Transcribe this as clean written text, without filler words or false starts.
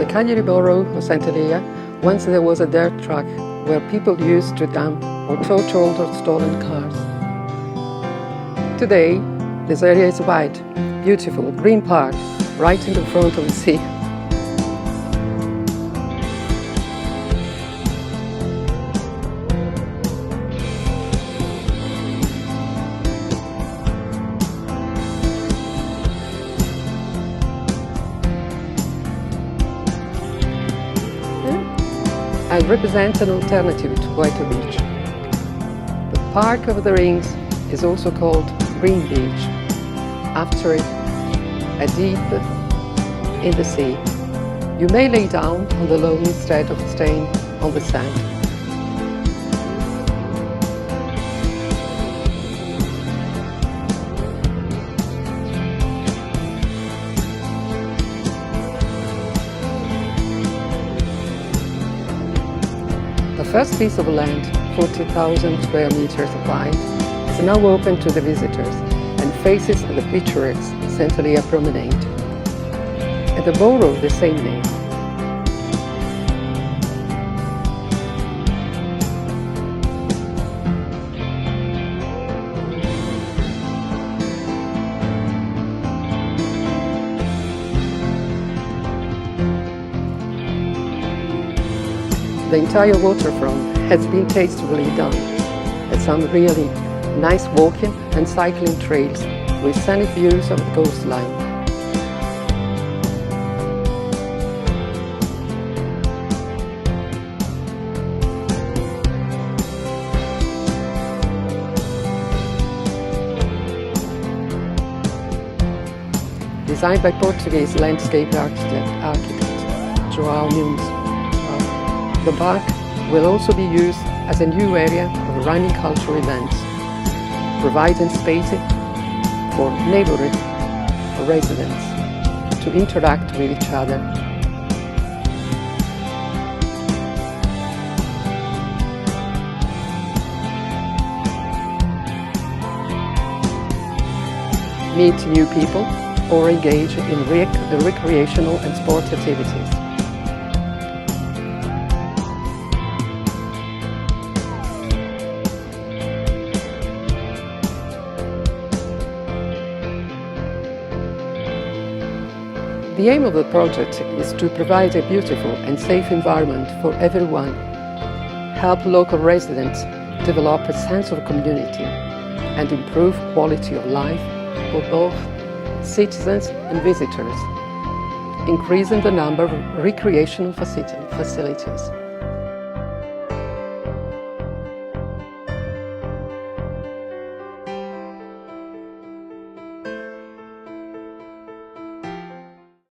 the Cagliari borough of Sant'Elia, once there was a dirt track where people used to dump or tow old or stolen cars. Today, this area is wide, beautiful, green park, right in the front of the sea. And represents an alternative to Poetto Beach. The Park of the Rings is also called Green Beach, after it, a deep in the sea. You may lay down on the lawn instead of staying on the sand. The first piece of land, 40,000 square meters wide, is now open to the visitors and faces the picturesque Sant'Elia promenade, and the borough of the same name. The entire waterfront has been tastefully done, and some really nice walking and cycling trails with scenic views of the coastline. Designed by Portuguese landscape architect João Nunes. The park will also be used as a new area of running cultural events, providing space for neighbourhood residents to interact with each other. Meet new people or engage in recreational and sport activities. The aim of the project is to provide a beautiful and safe environment for everyone, help local residents develop a sense of community, and improve quality of life for both citizens and visitors, increasing the number of recreational facilities.